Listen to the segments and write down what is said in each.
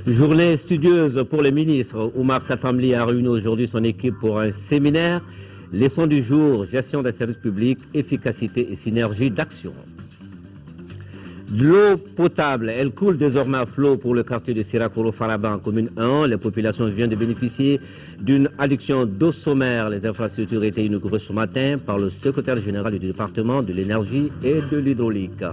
Journée studieuse pour les ministres. Oumar Tatamli a réuni aujourd'hui son équipe pour un séminaire. Leçon du jour, gestion des services publics, efficacité et synergie d'action. L'eau potable, elle coule désormais à flot pour le quartier de Sirakoro-Faraba en commune 1. Les populations viennent de bénéficier d'une adduction d'eau sommaire. Les infrastructures étaient inaugurées ce matin par le secrétaire général du département de l'énergie et de l'hydraulique.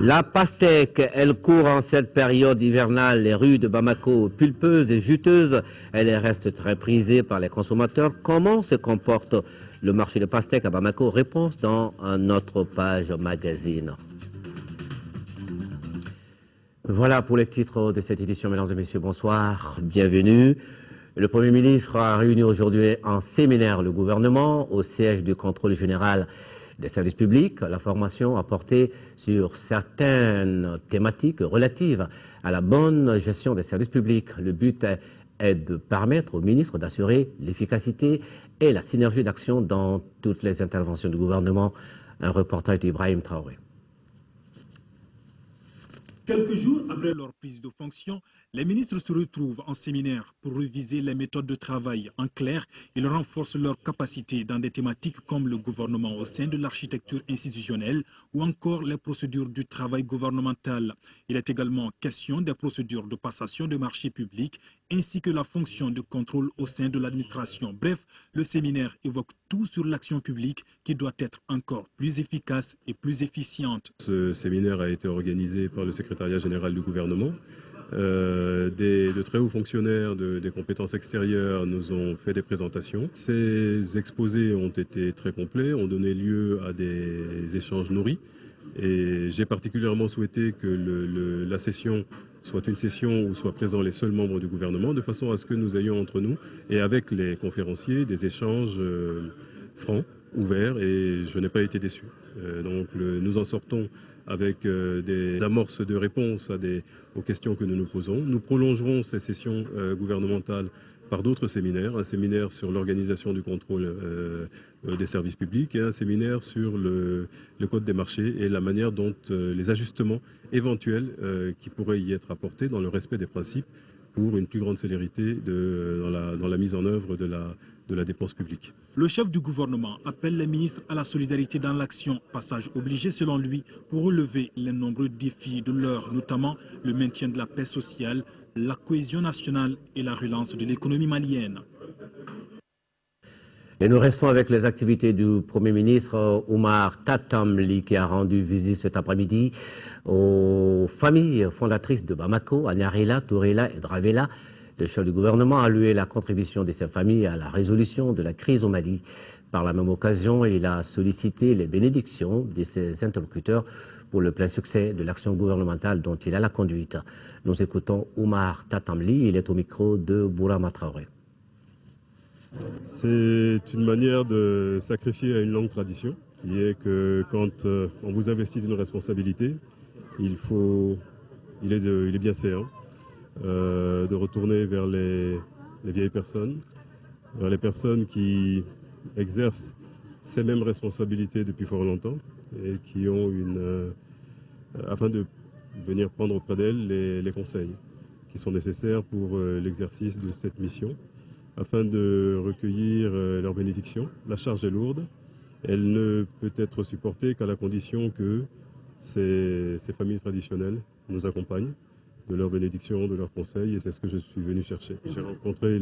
La pastèque, elle court en cette période hivernale. Les rues de Bamako, pulpeuses et juteuses, elle reste très prisée par les consommateurs. Comment se comporte le marché de pastèque à Bamako? Réponse dans notre page magazine. Voilà pour les titres de cette édition. Mesdames et messieurs, bonsoir, bienvenue. Le Premier ministre a réuni aujourd'hui en séminaire le gouvernement au siège du contrôle général des services publics. La formation a porté sur certaines thématiques relatives à la bonne gestion des services publics. Le but est de permettre au ministre d'assurer l'efficacité et la synergie d'action dans toutes les interventions du gouvernement. Un reportage d'Ibrahim Traoré. Quelques jours après leur prise de fonction, les ministres se retrouvent en séminaire pour réviser les méthodes de travail. En clair, ils renforcent leurs capacités dans des thématiques comme le gouvernement au sein de l'architecture institutionnelle ou encore les procédures du travail gouvernemental. Il est également question des procédures de passation de marchés publics ainsi que la fonction de contrôle au sein de l'administration. Bref, le séminaire évoque tout sur l'action publique qui doit être encore plus efficace et plus efficiente. Ce séminaire a été organisé par le secrétariat général du gouvernement. De très hauts fonctionnaires des compétences extérieures nous ont fait des présentations. Ces exposés ont été très complets, ont donné lieu à des échanges nourris. Et j'ai particulièrement souhaité que la session soit une session où soient présents les seuls membres du gouvernement, de façon à ce que nous ayons entre nous et avec les conférenciers des échanges francs, ouverts, et je n'ai pas été déçu. Nous en sortons avec des amorces de réponses aux questions que nous nous posons. Nous prolongerons ces sessions gouvernementales par d'autres séminaires, un séminaire sur l'organisation du contrôle des services publics et un séminaire sur le code des marchés et la manière dont les ajustements éventuels qui pourraient y être apportés dans le respect des principes pour une plus grande célérité dans la mise en œuvre de la dépense publique. Le chef du gouvernement appelle les ministres à la solidarité dans l'action, passage obligé selon lui pour relever les nombreux défis de l'heure, notamment le maintien de la paix sociale, la cohésion nationale et la relance de l'économie malienne. Et nous restons avec les activités du Premier ministre Oumar Tatamli qui a rendu visite cet après-midi aux familles fondatrices de Bamako, Anyarela, Tourela et Dravela. Le chef du gouvernement a loué la contribution de ces familles à la résolution de la crise au Mali. Par la même occasion, il a sollicité les bénédictions de ses interlocuteurs pour le plein succès de l'action gouvernementale dont il a la conduite. Nous écoutons Oumar Tatamli, il est au micro de Bourama Traoré. C'est une manière de sacrifier à une longue tradition, qui est que quand on vous investit d'une responsabilité, il est bien séant de retourner vers les vieilles personnes, vers les personnes qui exercent ces mêmes responsabilités depuis fort longtemps et qui ont afin de venir prendre auprès d'elles les conseils qui sont nécessaires pour l'exercice de cette mission, afin de recueillir leur bénédiction. La charge est lourde, elle ne peut être supportée qu'à la condition que ces familles traditionnelles nous accompagnent de leur bénédiction, de leurs conseils, et c'est ce que je suis venu chercher. J'ai rencontré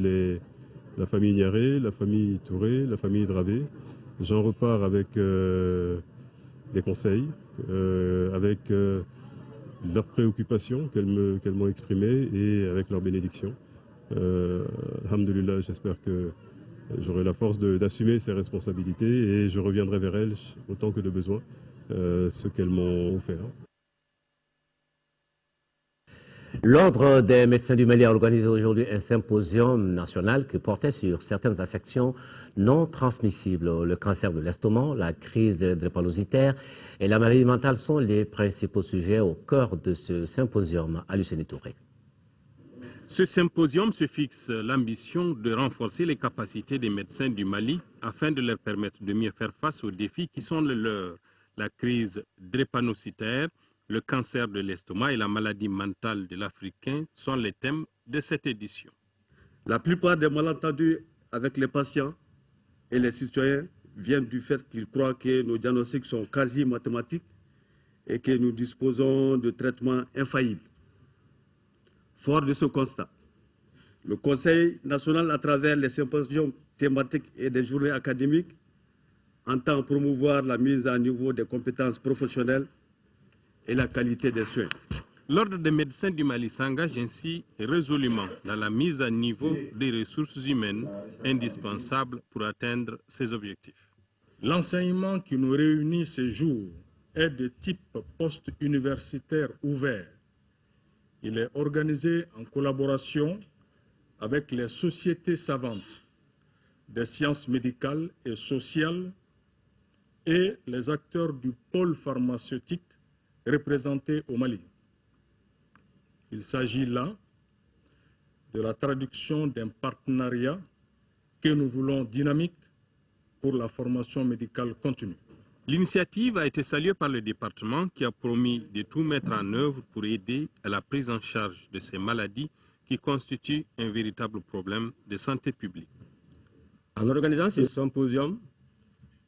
la famille Niaré, la famille Touré, la famille Dravé. J'en repars avec des conseils, avec leurs préoccupations qu'elles m'ont exprimées et avec leurs bénédictions. Alhamdulillah, j'espère que j'aurai la force d'assumer ces responsabilités et je reviendrai vers elles autant que de besoin, ce qu'elles m'ont offert. L'Ordre des médecins du Mali a organisé aujourd'hui un symposium national qui portait sur certaines affections non transmissibles. Le cancer de l'estomac, la crise drépanocytaire et la maladie mentale sont les principaux sujets au cœur de ce symposium. Alucene Touré. Ce symposium se fixe l'ambition de renforcer les capacités des médecins du Mali afin de leur permettre de mieux faire face aux défis qui sont les leurs. La crise drépanocytaire, Le cancer de l'estomac et la maladie mentale de l'Africain sont les thèmes de cette édition. La plupart des malentendus avec les patients et les citoyens viennent du fait qu'ils croient que nos diagnostics sont quasi mathématiques et que nous disposons de traitements infaillibles. Fort de ce constat, le Conseil national, à travers les symposiums thématiques et des journées académiques, entend promouvoir la mise à niveau des compétences professionnelles et la qualité des soins. L'Ordre des médecins du Mali s'engage ainsi résolument dans la mise à niveau des ressources humaines indispensables pour atteindre ces objectifs. L'enseignement qui nous réunit ces jours est de type post-universitaire ouvert. Il est organisé en collaboration avec les sociétés savantes des sciences médicales et sociales et les acteurs du pôle pharmaceutique représentés au Mali. Il s'agit là de la traduction d'un partenariat que nous voulons dynamique pour la formation médicale continue. L'initiative a été saluée par le département qui a promis de tout mettre en œuvre pour aider à la prise en charge de ces maladies qui constituent un véritable problème de santé publique. En organisant ce symposium,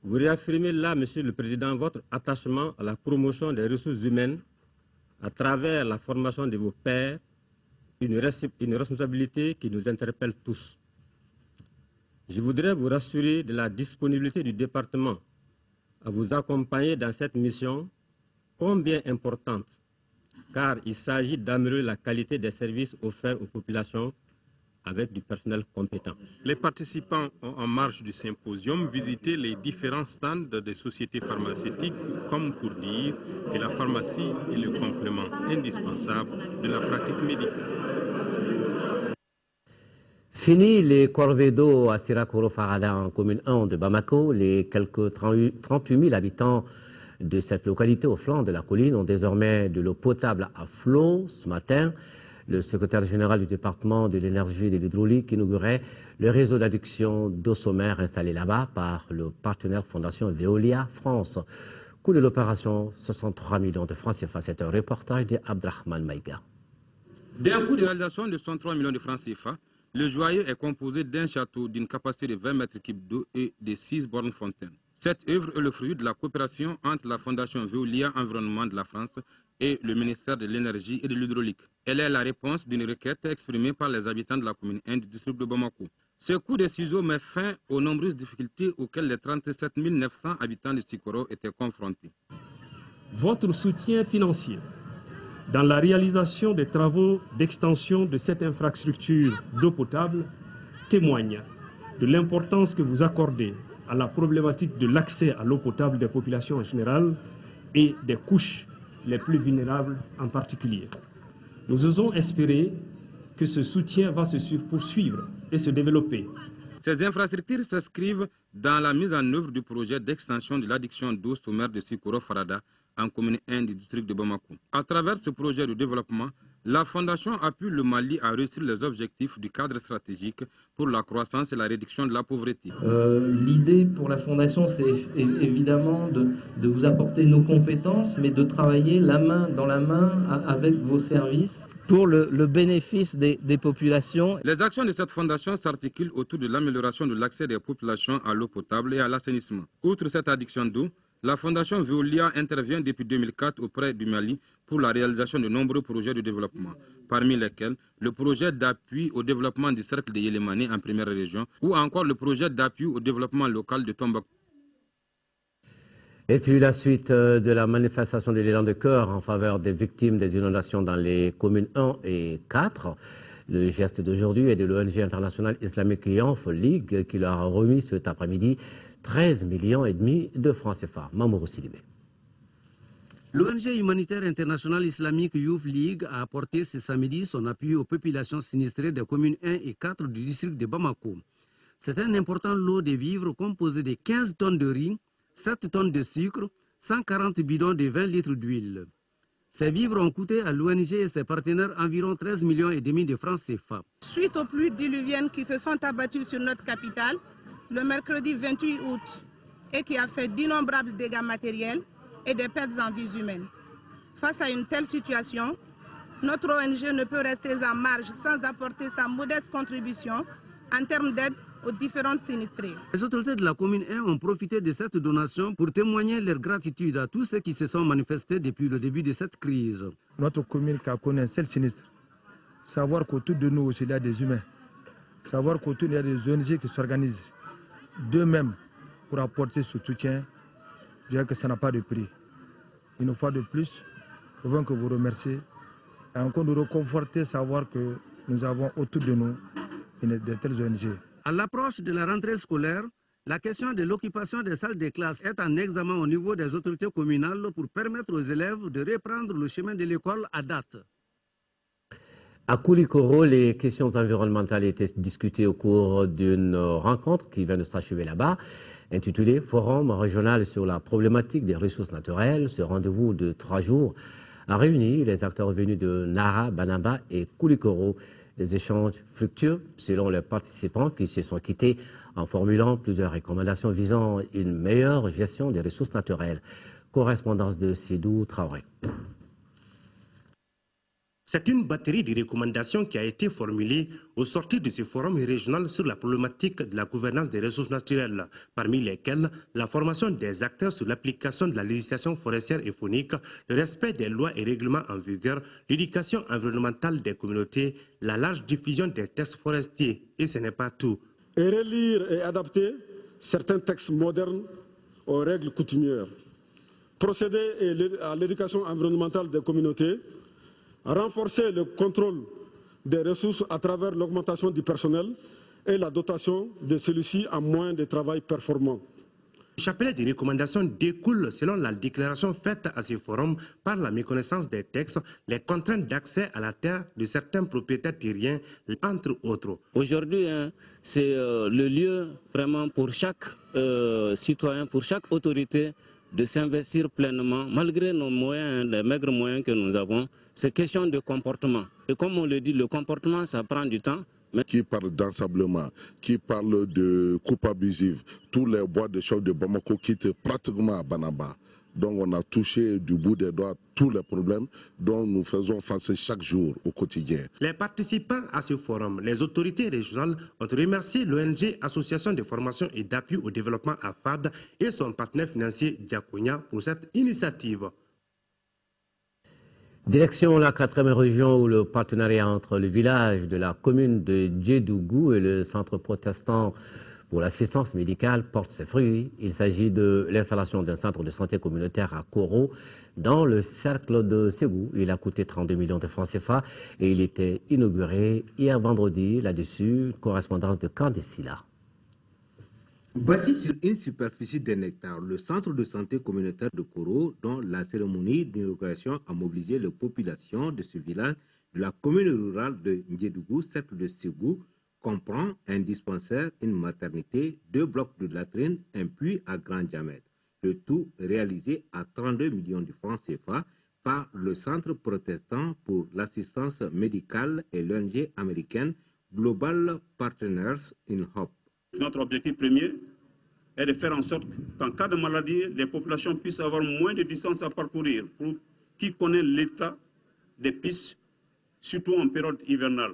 vous réaffirmez là, Monsieur le Président, votre attachement à la promotion des ressources humaines à travers la formation de vos pairs, une responsabilité qui nous interpelle tous. Je voudrais vous rassurer de la disponibilité du département à vous accompagner dans cette mission, combien importante, car il s'agit d'améliorer la qualité des services offerts aux populations avec du personnel compétent. Les participants ont, en marge du symposium, visité les différents stands des sociétés pharmaceutiques, comme pour dire que la pharmacie est le complément indispensable de la pratique médicale. Fini les corvées d'eau à Sirakoro Farada en commune 1 de Bamako. Les quelques 38 000 habitants de cette localité au flanc de la colline ont désormais de l'eau potable à flot ce matin. Le secrétaire général du département de l'énergie et de l'hydraulique inaugurait le réseau d'adduction d'eau sommaire installé là-bas par le partenaire Fondation Veolia France. Coût de l'opération, 63 millions de francs CFA. C'est un reportage d'Abdrahman Maïga. D'un coût de réalisation de 63 millions de francs CFA, le joyau est composé d'un château d'une capacité de 20 mètres cubes d'eau et de 6 bornes fontaines. Cette œuvre est le fruit de la coopération entre la Fondation Veolia Environnement de la France et le ministère de l'énergie et de l'hydraulique. Elle est la réponse d'une requête exprimée par les habitants de la commune 1 du district de Bamako. Ce coup de ciseaux met fin aux nombreuses difficultés auxquelles les 37 900 habitants de Sikoro étaient confrontés. Votre soutien financier dans la réalisation des travaux d'extension de cette infrastructure d'eau potable témoigne de l'importance que vous accordez à la problématique de l'accès à l'eau potable des populations en général et des couches les plus vulnérables en particulier. Nous osons espérer que ce soutien va se poursuivre et se développer. Ces infrastructures s'inscrivent dans la mise en œuvre du projet d'extension de l'adduction d'eau sommaire de Sikoro Farada en commune 1 du district de Bamako. À travers ce projet de développement, la Fondation appuie le Mali à réussir les objectifs du cadre stratégique pour la croissance et la réduction de la pauvreté. L'idée pour la Fondation, c'est évidemment de vous apporter nos compétences, mais de travailler la main dans la main avec vos services pour le bénéfice des populations. Les actions de cette fondation s'articulent autour de l'amélioration de l'accès des populations à l'eau potable et à l'assainissement. Outre cette adduction d'eau, la Fondation Veolia intervient depuis 2004 auprès du Mali pour la réalisation de nombreux projets de développement, parmi lesquels le projet d'appui au développement du cercle de Yélémané en première région ou encore le projet d'appui au développement local de Tombouctou. Et puis la suite de la manifestation de l'élan de cœur en faveur des victimes des inondations dans les communes 1 et 4. Le geste d'aujourd'hui est de l'ONG internationale Islamic Youth League qui leur a remis cet après-midi 13,5 millions de francs CFA. Mamourou Sidibé. L'ONG humanitaire internationale Islamic Youth League a apporté ce samedi son appui aux populations sinistrées des communes 1 et 4 du district de Bamako. C'est un important lot de vivres composé de 15 tonnes de riz, 7 tonnes de sucre, 140 bidons de 20 litres d'huile. Ces vivres ont coûté à l'ONG et ses partenaires environ 13,5 millions de francs CFA. Suite aux pluies diluviennes qui se sont abattues sur notre capitale le mercredi 28 août et qui a fait d'innombrables dégâts matériels et des pertes en vies humaines. Face à une telle situation, notre ONG ne peut rester en marge sans apporter sa modeste contribution en termes d'aide aux différentes sinistrées. Les autorités de la commune 1 ont profité de cette donation pour témoigner leur gratitude à tous ceux qui se sont manifestés depuis le début de cette crise. Notre commune qui a connu un seul sinistre, savoir qu'autour de nous aussi il y a des humains, savoir qu'autour il y a des ONG qui s'organisent d'eux-mêmes pour apporter ce soutien, je dirais que ça n'a pas de prix. Une fois de plus, nous voulons que vous remercier et encore nous reconforter, savoir que nous avons autour de nous de telles ONG. À l'approche de la rentrée scolaire, la question de l'occupation des salles de classe est en examen au niveau des autorités communales pour permettre aux élèves de reprendre le chemin de l'école à date. À Koulikoro, les questions environnementales étaient discutées au cours d'une rencontre qui vient de s'achever là-bas, intitulée Forum régional sur la problématique des ressources naturelles. Ce rendez-vous de 3 jours a réuni les acteurs venus de Nara, Banaba et Koulikoro. Les échanges fructueux selon les participants qui se sont quittés en formulant plusieurs recommandations visant une meilleure gestion des ressources naturelles. Correspondance de Sidou Traoré. C'est une batterie de recommandations qui a été formulée au sortir de ce forum régional sur la problématique de la gouvernance des ressources naturelles, parmi lesquelles la formation des acteurs sur l'application de la législation forestière et faunique, le respect des lois et règlements en vigueur, l'éducation environnementale des communautés, la large diffusion des textes forestiers, et ce n'est pas tout. Et relire et adapter certains textes modernes aux règles coutumières, procéder à l'éducation environnementale des communautés, renforcer le contrôle des ressources à travers l'augmentation du personnel et la dotation de celui-ci en moyens de travail performants. Le chapelet des recommandations découle, selon la déclaration faite à ce forum, par la méconnaissance des textes, les contraintes d'accès à la terre de certains propriétaires terriens, entre autres. Aujourd'hui, c'est le lieu vraiment pour chaque citoyen, pour chaque autorité, de s'investir pleinement, malgré nos moyens, les maigres moyens que nous avons. C'est question de comportement. Et comme on le dit, le comportement, ça prend du temps. Qui parle d'ensablement, qui parle de coupe abusive, tous les bois de chauve de Bamako quittent pratiquement à Banaba. Donc on a touché du bout des doigts tous les problèmes dont nous faisons face chaque jour au quotidien. Les participants à ce forum, les autorités régionales ont remercié l'ONG Association de formation et d'appui au développement AFAD et son partenaire financier Diakonia pour cette initiative. Direction la 4e région où le partenariat entre le village de la commune de Djedougou et le centre protestant pour l'assistance médicale porte ses fruits. Il s'agit de l'installation d'un centre de santé communautaire à Koro dans le cercle de Ségou. Il a coûté 32 millions de francs CFA et il était inauguré hier vendredi. Là-dessus, correspondance de Candesila. Bâti sur une superficie d'1 hectare, le centre de santé communautaire de Koro, dont la cérémonie d'inauguration a mobilisé les populations de ce village de la commune rurale de Ndjedougou, cercle de Ségou, comprend un dispensaire, une maternité, 2 blocs de latrines, un puits à grand diamètre. Le tout réalisé à 32 millions de francs CFA par le Centre protestant pour l'assistance médicale et l'ONG américaine Global Partners in Hope. Notre objectif premier est de faire en sorte qu'en cas de maladie, les populations puissent avoir moins de distance à parcourir. Pour qui connaît l'état des pistes, surtout en période hivernale.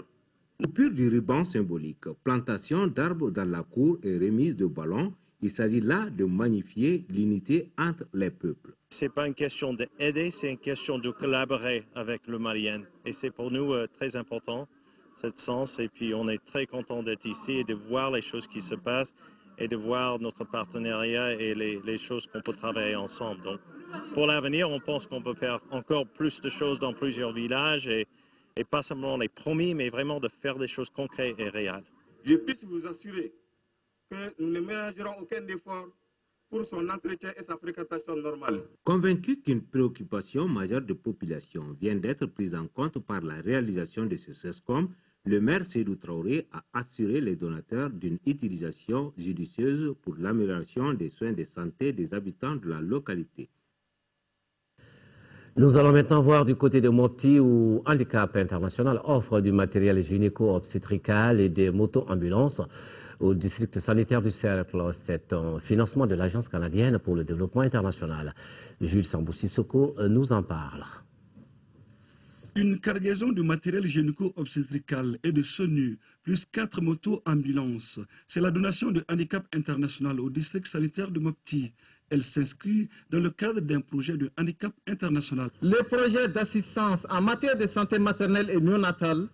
Coupure du ruban symbolique, plantation d'arbres dans la cour et remise de ballons, il s'agit là de magnifier l'unité entre les peuples. Ce n'est pas une question d'aider, c'est une question de collaborer avec le Malien. Et c'est pour nous très important, cette sens. Et puis on est très content d'être ici et de voir les choses qui se passent et de voir notre partenariat et les choses qu'on peut travailler ensemble. Donc pour l'avenir, on pense qu'on peut faire encore plus de choses dans plusieurs villages et pas seulement les promis, mais vraiment de faire des choses concrètes et réelles. Je peux vous assurer que nous ne ménagerons aucun effort pour son entretien et sa fréquentation normale. Convaincu qu'une préoccupation majeure de population vient d'être prise en compte par la réalisation de ce CESCOM, le maire Sédou Traoré a assuré les donateurs d'une utilisation judicieuse pour l'amélioration des soins de santé des habitants de la localité. Nous allons maintenant voir du côté de Mopti où Handicap International offre du matériel gynéco-obstétrical et des motos-ambulances au district sanitaire du Cercle. C'est un financement de l'Agence canadienne pour le développement international. Jules Sambou-Sissoko nous en parle. Une cargaison de matériel gynéco-obstétrical et de SONU, plus 4 motos-ambulances. C'est la donation de Handicap International au district sanitaire de Mopti. Elle s'inscrit dans le cadre d'un projet de Handicap International. Les projets d'assistance en matière de santé maternelle et néonatale,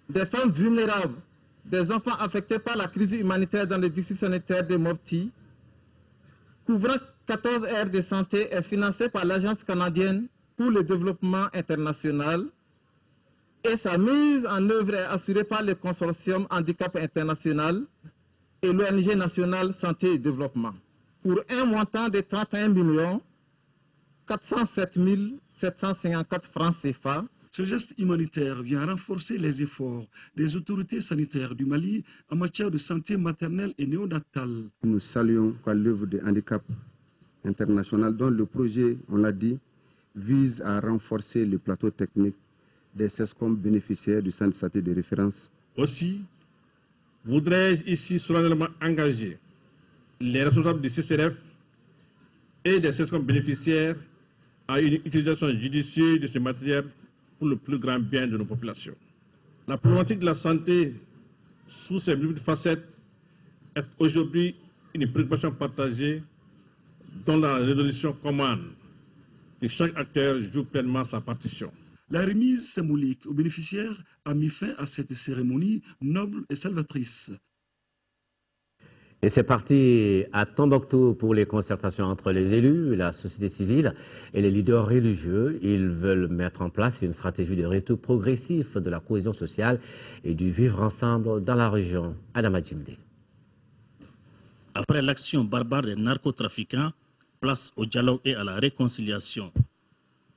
des femmes vulnérables, des enfants affectés par la crise humanitaire dans le district sanitaire de Mopti, couvrant 14 aires de santé, est financé par l'Agence canadienne pour le développement international et sa mise en œuvre est assurée par le consortium Handicap International et l'ONG nationale Santé et Développement pour un montant de 31 407 754 francs CFA. Ce geste humanitaire vient renforcer les efforts des autorités sanitaires du Mali en matière de santé maternelle et néonatale. Nous saluons l'œuvre de Handicap International dont le projet, on l'a dit, vise à renforcer le plateau technique des SESCOM bénéficiaires du centre de santé de référence. Aussi, voudrais-je ici solennellement engager les responsables du CCRF et des SESCOM bénéficiaires à une utilisation judicieuse de ce matériel pour le plus grand bien de nos populations. La problématique de la santé sous ses multiples facettes est aujourd'hui une préoccupation partagée dont la résolution commande et chaque acteur joue pleinement sa partition. La remise symbolique aux bénéficiaires a mis fin à cette cérémonie noble et salvatrice. Et c'est parti à Tombouctou pour les concertations entre les élus, la société civile et les leaders religieux. Ils veulent mettre en place une stratégie de retour progressif de la cohésion sociale et du vivre ensemble dans la région. Adama Djimde. Après l'action barbare des narcotrafiquants, place au dialogue et à la réconciliation.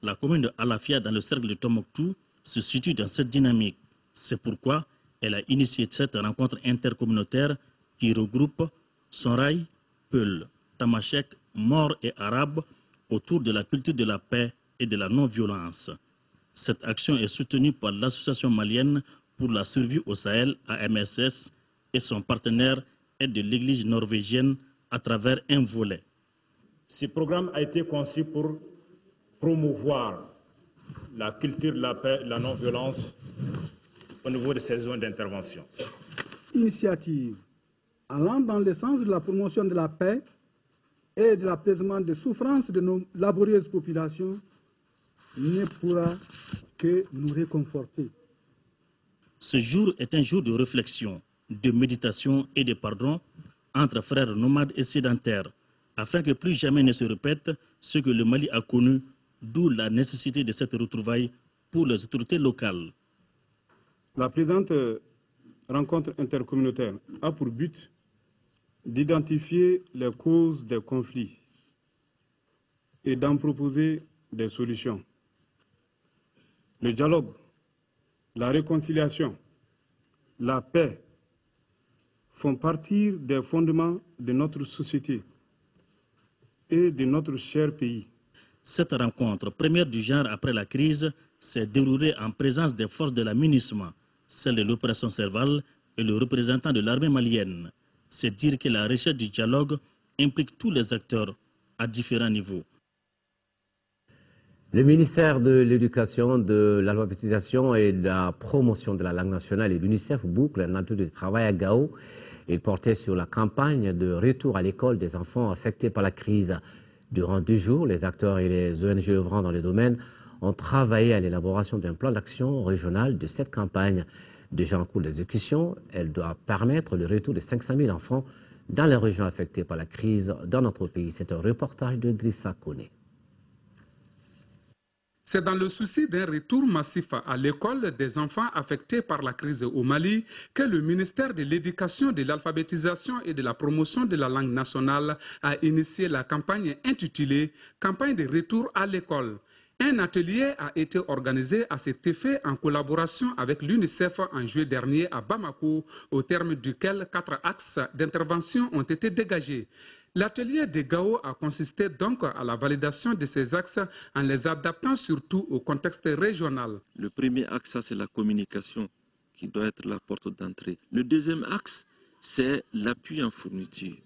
La commune de Alafia dans le cercle de Tombouctou se situe dans cette dynamique. C'est pourquoi elle a initié cette rencontre intercommunautaire qui regroupe Sonraï, Peul, Tamashek, Mor et Arabe autour de la culture de la paix et de la non-violence. Cette action est soutenue par l'Association malienne pour la survie au Sahel, AMSS, et son partenaire est de l'Église norvégienne à travers un volet. Ce programme a été conçu pour promouvoir la culture de la paix et de la non-violence au niveau de ces zones d'intervention. Initiative allant dans le sens de la promotion de la paix et de l'apaisement des souffrances de nos laborieuses populations ne pourra que nous réconforter. Ce jour est un jour de réflexion, de méditation et de pardon entre frères nomades et sédentaires, afin que plus jamais ne se répète ce que le Mali a connu, d'où la nécessité de cette retrouvaille pour les autorités locales. La présente rencontre intercommunautaire a pour but d'identifier les causes des conflits et d'en proposer des solutions. Le dialogue, la réconciliation, la paix font partie des fondements de notre société et de notre cher pays. Cette rencontre, première du genre après la crise, s'est déroulée en présence des forces de la MINUSMA, celle de l'opération Serval et le représentant de l'armée malienne. C'est dire que la recherche du dialogue implique tous les acteurs à différents niveaux. Le ministère de l'Éducation, de l'alphabétisation et de la promotion de la langue nationale et l'UNICEF boucle un atelier de travail à Gao. Il portait sur la campagne de retour à l'école des enfants affectés par la crise. Durant 2 jours, les acteurs et les ONG œuvrant dans le domaine ont travaillé à l'élaboration d'un plan d'action régional de cette campagne. Déjà en cours d'exécution, elle doit permettre le retour de 500 000 enfants dans les régions affectées par la crise dans notre pays. C'est un reportage de Drissa Kone. C'est dans le souci d'un retour massif à l'école des enfants affectés par la crise au Mali que le ministère de l'Éducation, de l'Alphabétisation et de la Promotion de la langue nationale a initié la campagne intitulée « Campagne de retour à l'école ». Un atelier a été organisé à cet effet en collaboration avec l'UNICEF en juillet dernier à Bamako, au terme duquel 4 axes d'intervention ont été dégagés. L'atelier de Gao a consisté donc à la validation de ces axes en les adaptant surtout au contexte régional. Le premier axe, c'est la communication qui doit être la porte d'entrée. Le deuxième axe, c'est l'appui en fourniture,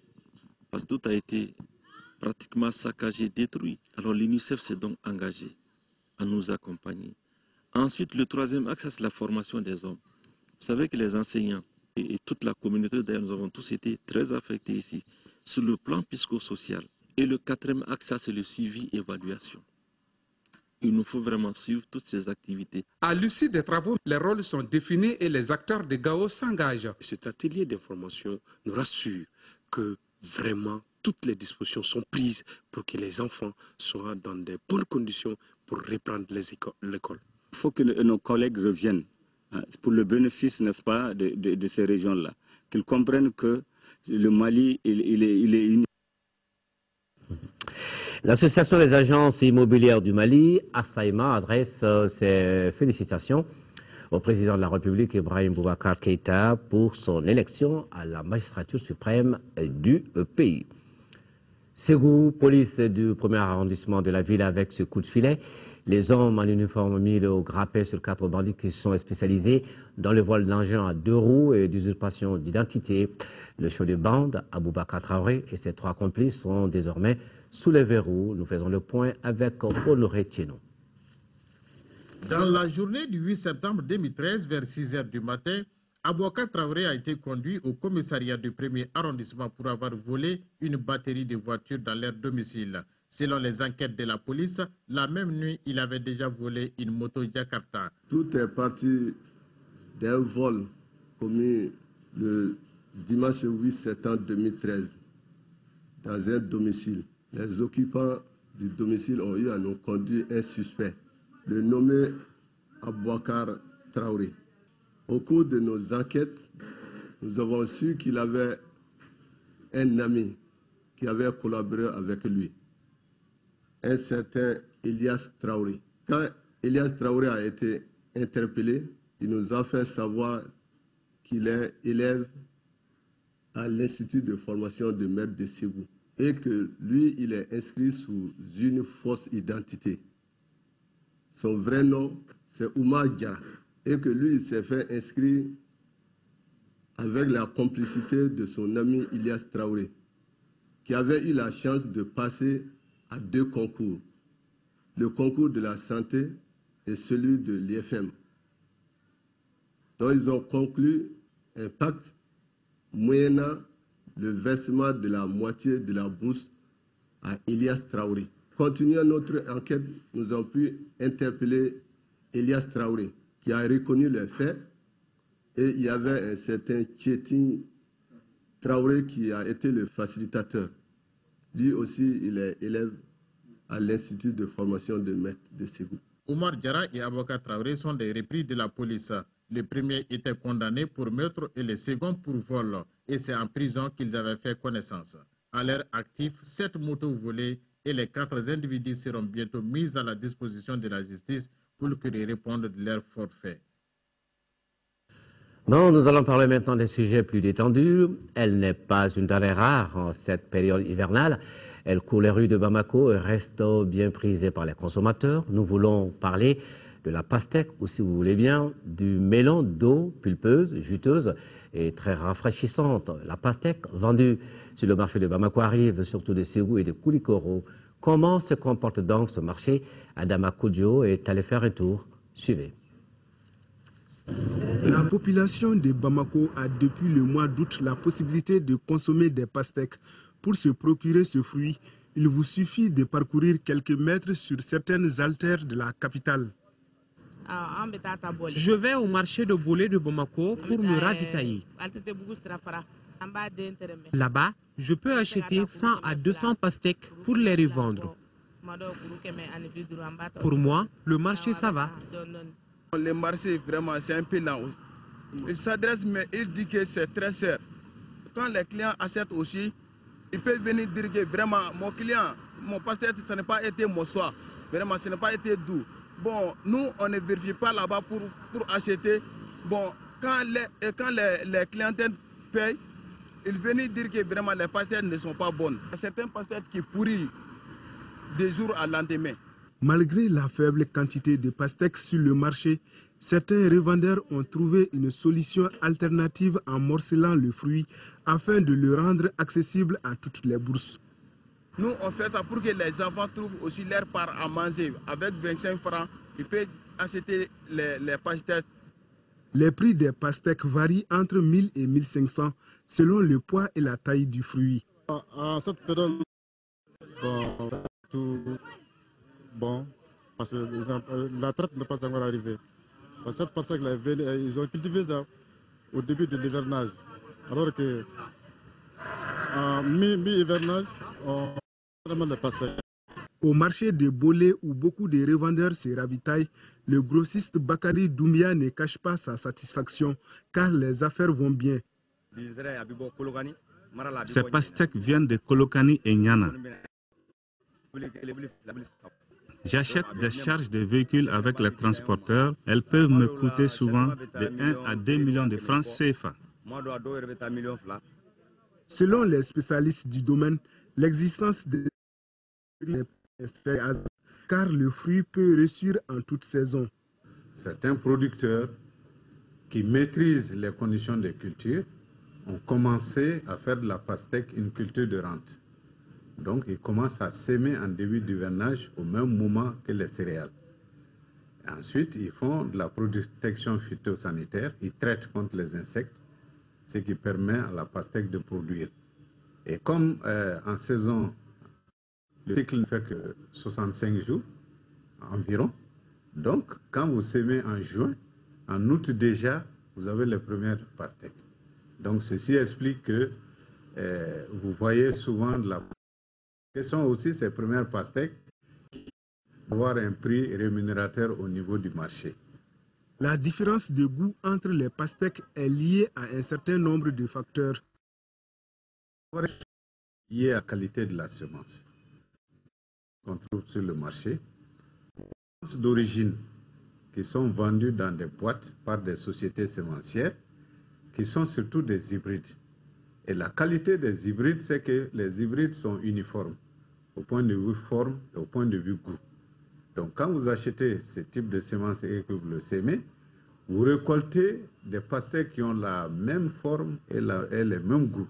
parce que tout a été pratiquement saccagé, détruit. Alors l'UNICEF s'est donc engagé à nous accompagner Ensuite, le troisième axe, c'est la formation des hommes. Vous savez que les enseignants et toute la communauté, d'ailleurs, nous avons tous été très affectés ici, sur le plan psychosocial. Et le quatrième axe, c'est le suivi-évaluation. Il nous faut vraiment suivre toutes ces activités. À l'issue des travaux, les rôles sont définis et les acteurs de Gao s'engagent. Cet atelier d'information nous rassure que vraiment toutes les dispositions sont prises pour que les enfants soient dans de bonnes conditions pour reprendre l'école. Il faut que nos collègues reviennent pour le bénéfice, n'est-ce pas, de ces régions-là. Qu'ils comprennent que le Mali, il est une... L'Association des agences immobilières du Mali, ASAIMA, adresse ses félicitations au président de la République, Ibrahim Boubacar Keïta, pour son élection à la magistrature suprême du pays. Ségou, police du premier arrondissement de la ville avec ce coup de filet. Les hommes en uniforme mis au grappin sur 4 bandits qui se sont spécialisés dans le vol d'engins à 2 roues et d'usurpation d'identité. Le chef de bande, Aboubacar Traoré, et ses 3 complices sont désormais sous les verrous. Nous faisons le point avec Honoré Tienou. Dans la journée du 8 septembre 2013, vers 6 h du matin, Aboubacar Traoré a été conduit au commissariat du premier arrondissement pour avoir volé une batterie de voitures dans leur domicile. Selon les enquêtes de la police, la même nuit, il avait déjà volé une moto Jakarta. Tout est parti d'un vol commis le dimanche 8 septembre 2013 dans un domicile. Les occupants du domicile ont eu à nous conduire un suspect, le nommé Aboubacar Traoré. Au cours de nos enquêtes, nous avons su qu'il avait un ami qui avait collaboré avec lui, un certain Elias Traoré. Quand Elias Traoré a été interpellé, il nous a fait savoir qu'il est élève à l'Institut de formation de maître de Ségou et que lui, il est inscrit sous une fausse identité. Son vrai nom, c'est Oumar Diarra, et que lui, il s'est fait inscrire avec la complicité de son ami Elias Traoré, qui avait eu la chance de passer à 2 concours, le concours de la santé et celui de l'IFM. Donc ils ont conclu un pacte moyennant le versement de la moitié de la bourse à Elias Traoré. Continuant notre enquête, nous avons pu interpeller Elias Traoré, qui a reconnu les faits, et il y avait un certain Tchétin Traoré qui a été le facilitateur. Lui aussi, il est élève à l'Institut de formation de maître de Ségou. Oumar Diarra et Aboubacar Traoré sont des repris de la police. Le premier était condamné pour meurtre et le second pour vol. Et c'est en prison qu'ils avaient fait connaissance. À leur actif, 7 motos volées et les 4 individus seront bientôt mis à la disposition de la justice pour qu'ils répondent de leur forfait. Bon, nous allons parler maintenant des sujets plus détendus. Elle n'est pas une denrée rare en cette période hivernale. Elle court les rues de Bamako et reste bien prisée par les consommateurs. Nous voulons parler de la pastèque, ou si vous voulez bien, du melon d'eau pulpeuse, juteuse et très rafraîchissante. La pastèque, vendue sur le marché de Bamako, arrive surtout de Ségou et de Koulikoro. Comment se comporte donc ce marché? Adama Koudjo est allé faire un tour. Suivez. La population de Bamako a depuis le mois d'août la possibilité de consommer des pastèques. Pour se procurer ce fruit, il vous suffit de parcourir quelques mètres sur certaines artères de la capitale. Je vais au marché de Bolé de Bamako pour me ravitailler. Là-bas, je peux acheter 100 à 200 pastèques pour les revendre. Pour moi, le marché, ça va. Le marché, vraiment, c'est un peu lent. Il s'adresse, mais il dit que c'est très cher. Quand les clients achètent aussi, ils peuvent venir dire que vraiment, mon client, mon pastèque, ça n'a pas été mon soir. Vraiment, ça n'a pas été doux. Bon, nous, on ne vérifie pas là-bas pour acheter. Bon, quand les clientèles payent, ils viennent dire que vraiment les pastèques ne sont pas bonnes. Il y a certaines pastèques qui pourrissent des jours à lendemain. Malgré la faible quantité de pastèques sur le marché, certains revendeurs ont trouvé une solution alternative en morcelant le fruit afin de le rendre accessible à toutes les bourses. Nous, on fait ça pour que les enfants trouvent aussi leur part à manger. Avec 25 francs, ils peuvent acheter les pastèques. Les prix des pastèques varient entre 1000 et 1500 selon le poids et la taille du fruit. À cette période, bon, parce que la traite n'est pas encore arrivée. Parce que cette pastèque, ils ont cultivé ça au début de l'hivernage. Alors que en mi-hivernage, on a vraiment les pastèques. Au marché de Bolé, où beaucoup de revendeurs se ravitaillent, le grossiste Bakari Doumbia ne cache pas sa satisfaction car les affaires vont bien. Ces pastèques viennent de Kolokani et Nyana. J'achète des charges de véhicules avec les transporteurs. Elles peuvent me coûter souvent de 1 à 2 millions de francs CFA. Selon les spécialistes du domaine, l'existence de fait hasard, car le fruit peut réussir en toute saison. Certains producteurs qui maîtrisent les conditions de culture ont commencé à faire de la pastèque une culture de rente. Donc ils commencent à s'aimer en début d'hivernage au même moment que les céréales. Et ensuite, ils font de la protection phytosanitaire, ils traitent contre les insectes, ce qui permet à la pastèque de produire. Et comme en saison, le cycle ne fait que 65 jours environ. Donc, quand vous semez en juin, en août déjà, vous avez les premières pastèques. Donc, ceci explique que vous voyez souvent de la... Quelles sont aussi ces premières pastèques qui vont avoir un prix rémunérateur au niveau du marché. La différence de goût entre les pastèques est liée à un certain nombre de facteurs. Lié à la qualité de la semence qu'on trouve sur le marché, d'origine qui sont vendues dans des boîtes par des sociétés semencières qui sont surtout des hybrides. Et la qualité des hybrides, c'est que les hybrides sont uniformes au point de vue forme et au point de vue goût. Donc quand vous achetez ce type de semences et que vous le semez, vous récoltez des pastèques qui ont la même forme et le même goût.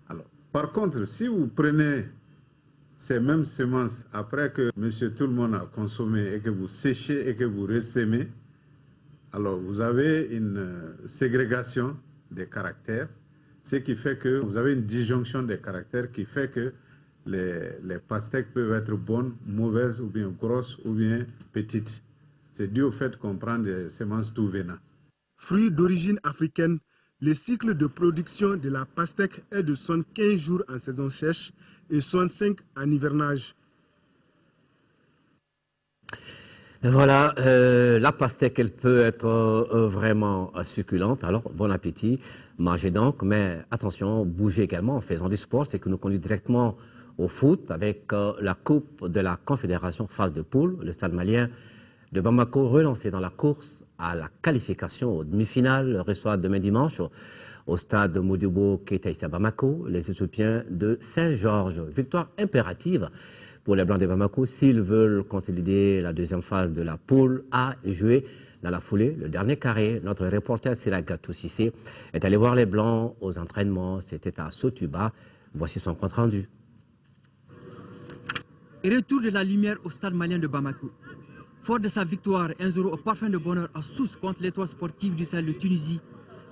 Alors, par contre, si vous prenez ces mêmes semences après que monsieur tout le monde a consommé et que vous séchez et que vous ressemez, alors vous avez une ségrégation des caractères, ce qui fait que vous avez une disjonction des caractères qui fait que les pastèques peuvent être bonnes, mauvaises ou bien grosses ou bien petites. C'est dû au fait qu'on prend des semences tout venant. Fruit d'origine africaine, le cycle de production de la pastèque est de 75 jours en saison sèche et 65 en hivernage. Voilà, la pastèque, elle peut être vraiment succulente. Alors, bon appétit, mangez donc, mais attention, bougez également en faisant du sport. C'est que nous conduit directement au foot avec la Coupe de la Confédération phase de poule. Le Stade malien de Bamako, relancé dans la course à la qualification aux demi-finales, reçoit demain dimanche au stade Modibo Keita à Bamako les Éthiopiens de Saint-Georges. Victoire impérative pour les Blancs de Bamako s'ils veulent consolider la deuxième phase de la poule A et jouer dans la foulée le dernier carré. Notre reporter Siragatou Sissé est allé voir les Blancs aux entraînements. C'était à Sotuba. Voici son compte rendu. Retour de la lumière au stade malien de Bamako. Fort de sa victoire 1-0 au parfum de bonheur à Sousse contre l'étoile sportive du Sahel de Tunisie,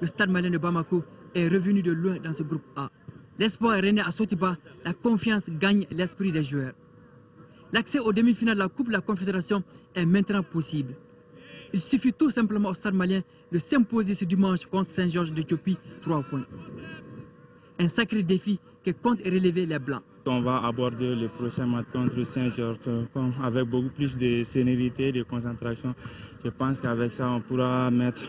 le stade malien de Bamako est revenu de loin dans ce groupe A. L'espoir est rené à Sotiba, la confiance gagne l'esprit des joueurs. L'accès aux demi-finales de la Coupe de la Confédération est maintenant possible. Il suffit tout simplement au stade malien de s'imposer ce dimanche contre Saint-Georges d'Éthiopie, 3 points. Un sacré défi que comptent relever les Blancs. On va aborder le prochain match contre Saint-Georges avec beaucoup plus de sérénité, de concentration. Je pense qu'avec ça, on pourra mettre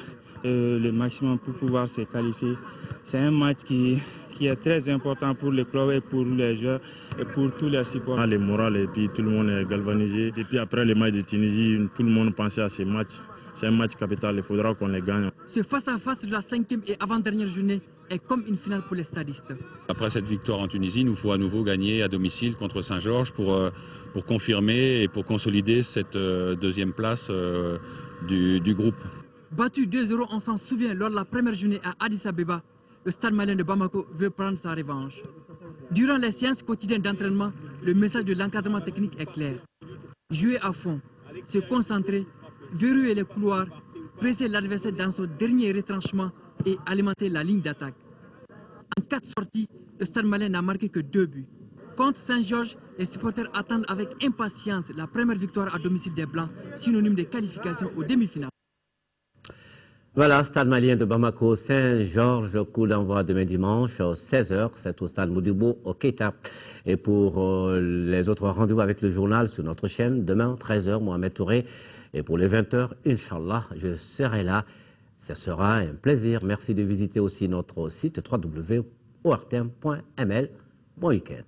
le maximum pour pouvoir se qualifier. C'est un match qui est très important pour le club et pour les joueurs et pour tous les supporters. Le moral et puis tout le monde est galvanisé. Depuis après le match de Tunisie, tout le monde pensait à ce match. C'est un match capital, il faudra qu'on le gagne. Ce face-à-face de la 5e et avant-dernière journée est comme une finale pour les stadistes. Après cette victoire en Tunisie, il nous faut à nouveau gagner à domicile contre Saint-Georges pour confirmer et pour consolider cette deuxième place du groupe. Battu 2-0, on s'en souvient, lors de la première journée à Addis Abeba, le stade malien de Bamako veut prendre sa revanche. Durant les séances quotidiennes d'entraînement, le message de l'encadrement technique est clair. Jouer à fond, se concentrer verrouiller les couloirs, presser l'adversaire dans son dernier retranchement et alimenter la ligne d'attaque. En 4 sorties, le Stade Malien n'a marqué que 2 buts. Contre Saint-Georges, les supporters attendent avec impatience la première victoire à domicile des Blancs, synonyme de qualification aux demi-finales. Voilà, Stade Malien de Bamako, Saint-Georges, coup d'envoi demain dimanche, 16h, c'est au Stade Modibo, au Keita. Et pour les autres rendez-vous avec le journal sur notre chaîne, demain, 13h, Mohamed Touré. Et pour les 20h, Inch'Allah, je serai là. Ce sera un plaisir. Merci de visiter aussi notre site www.ortm.ml. Bon week-end.